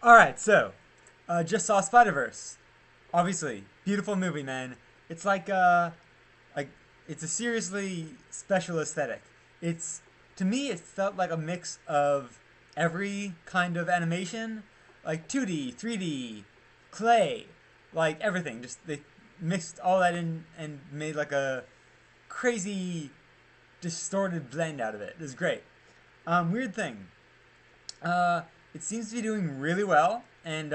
Alright, so, just saw Spider-Verse. Obviously, beautiful movie, man. It's like, it's a seriously special aesthetic. It's, to me, it felt like a mix of every kind of animation, like 2D, 3D, clay, like everything. Just, they mixed all that in and made like a crazy, distorted blend out of it. It was great. Weird thing. Uh, it seems to be doing really well, and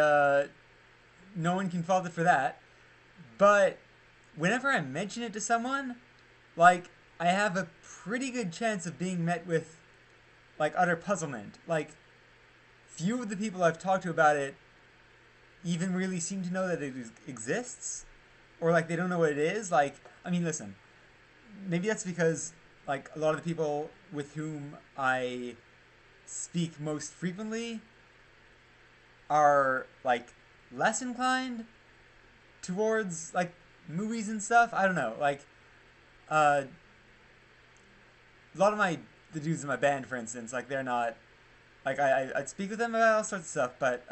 no one can fault it for that. But whenever I mention it to someone, like I have a pretty good chance of being met with like utter puzzlement. Like few of the people I've talked to about it even really seem to know that it exists, or like they don't know what it is. Like, I mean, listen, maybe that's because like a lot of the people with whom I speak most frequently are like less inclined towards like movies and stuff. I don't know. Like uh, a lot of my the dudes in my band, for instance, like they're not like I'd speak with them about all sorts of stuff, but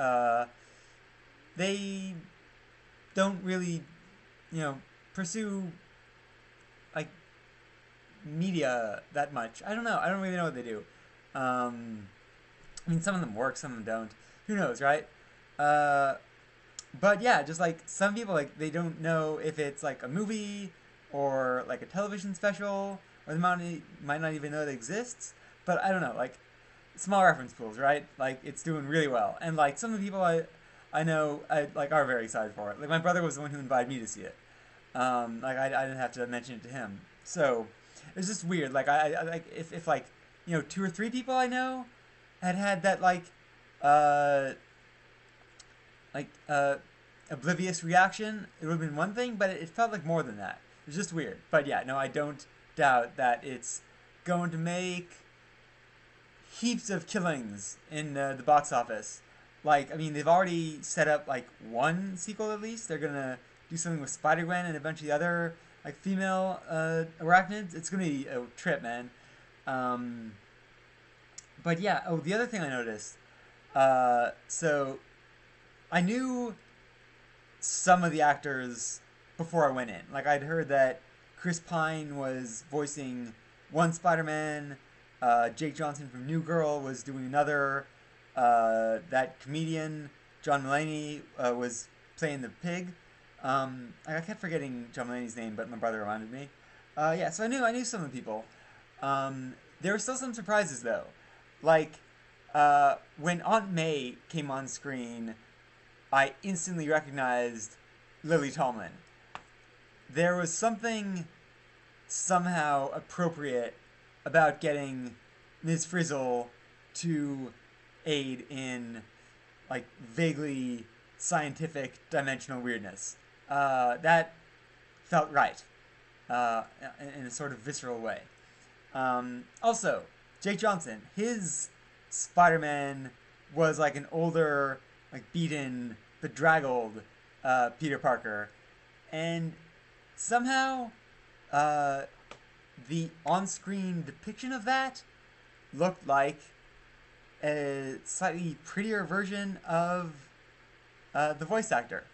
they don't really pursue like media that much. I don't know. I don't really know what they do. Um, I mean, some of them work, some of them don't. Who knows, right? Uh, but yeah, just like some people, like they don't know if it's like a movie or like a television special, or they might not even know it exists. But I don't know, like small reference pools, right? Like it's doing really well, and like some of the people I know I like are very excited for it. Like my brother was the one who invited me to see it. Like I didn't have to mention it to him, so it's just weird. Like I like if like two or three people I know had that uh like oblivious reaction, it would have been one thing, but it felt like more than that. It was just weird. But yeah, no, I don't doubt that it's going to make heaps of killings in the box office. Like, I mean, they've already set up like one sequel at least. They're gonna do something with Spider Gwen and a bunch of the other like female arachnids. It's gonna be a trip, man. Um, but yeah. Oh, the other thing I noticed. So I knew some of the actors before I went in. Like I'd heard that Chris Pine was voicing one Spider-Man. Jake Johnson from New Girl was doing another. That comedian John Mulaney was playing the pig. I kept forgetting John Mulaney's name, but my brother reminded me. Yeah, so I knew some of the people. There were still some surprises though, like when Aunt May came on screen, I instantly recognized Lily Tomlin. There was something somehow appropriate about getting Ms. Frizzle to aid in like vaguely scientific dimensional weirdness. That felt right uh, in a sort of visceral way. Also, Jake Johnson, his Spider-Man was like an older, like beaten, bedraggled Peter Parker, and somehow uh, the on-screen depiction of that looked like a slightly prettier version of the voice actor.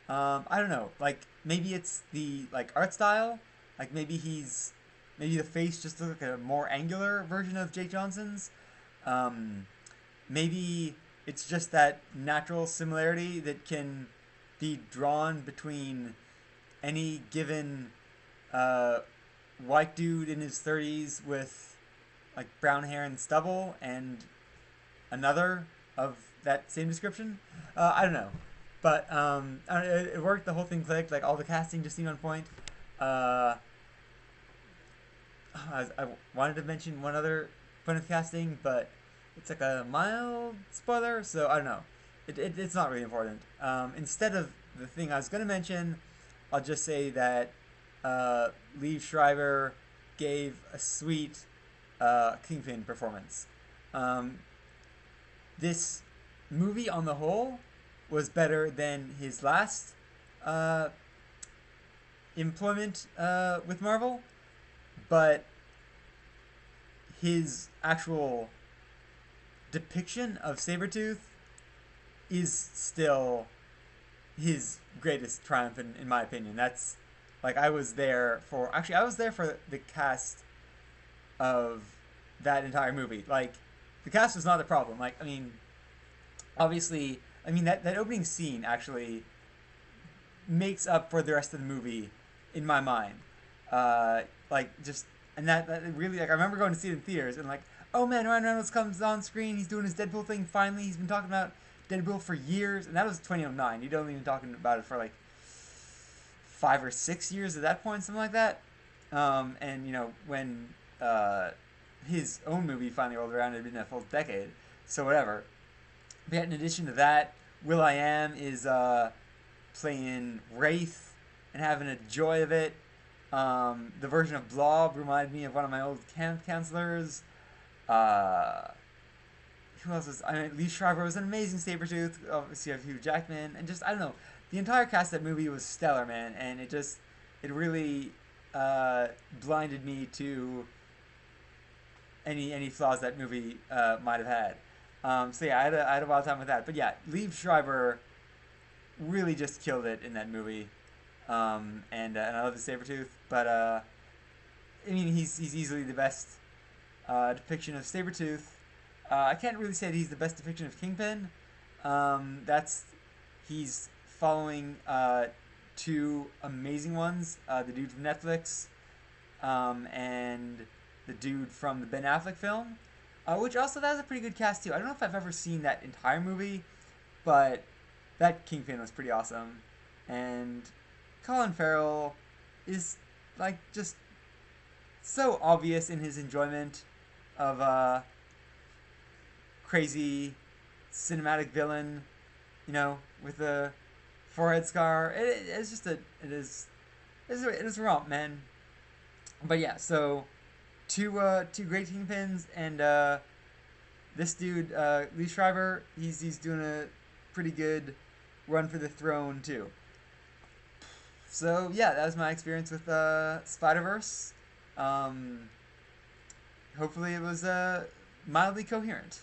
I don't know, like maybe it's the like art style, like maybe the face just looks like a more angular version of Jake Johnson's. Um, Maybe it's just that natural similarity that can be drawn between any given uh, white dude in his 30s with like brown hair and stubble and another of that same description. I don't know, but I don't know, it worked. The whole thing clicked. Like all the casting just seemed on point. Uh, I wanted to mention one other point of casting, but it's like a mild spoiler, so I don't know. It's not really important. Instead of the thing I was going to mention, I'll just say that Liev Schreiber gave a sweet Kingpin performance. Um, this movie on the whole was better than his last uh, employment with Marvel, but his actual depiction of Sabretooth is still his greatest triumph in my opinion. That's like I was there for actually I was there for the cast of that entire movie. Like the cast was not the problem. Like I mean, obviously, I mean that opening scene actually makes up for the rest of the movie in my mind. Like just and that really like I remember going to see it in theaters and like oh man Ryan Reynolds comes on screen, he's doing his Deadpool thing finally. He's been talking about Deadpool for years, and that was 2009. You'd only been talking about it for like 5 or 6 years at that point, something like that. And you know when his own movie finally rolled around, it had been a full decade. So whatever. But yet, in addition to that, Will I Am is playing Wraith and having a joy of it. The version of Blob reminded me of one of my old camp counselors. Uh, who else was? I mean, Lee Schreiber was an amazing Sabretooth. Obviously, you have Hugh Jackman, and just I don't know. The entire cast of that movie was stellar, man, and it really blinded me to any flaws that movie might have had. So yeah, I had a wild time with that. But yeah, Lee Schreiber really just killed it in that movie. And I love the Sabretooth, but I mean he's easily the best depiction of Sabretooth. I can't really say that he's the best depiction of Kingpin. That's he's following two amazing ones, the dude from Netflix, and the dude from the Ben Affleck film, which also that has a pretty good cast too. I don't know if I've ever seen that entire movie, but that Kingpin was pretty awesome, and Colin Farrell is like just so obvious in his enjoyment of crazy cinematic villain, you know, with a forehead scar. It's just a it is a romp, man. But yeah, so two great kingpins and this dude Lee Schreiber, he's doing a pretty good run for the throne too. So yeah, that was my experience with Spider Verse. Um, Hopefully it was mildly coherent.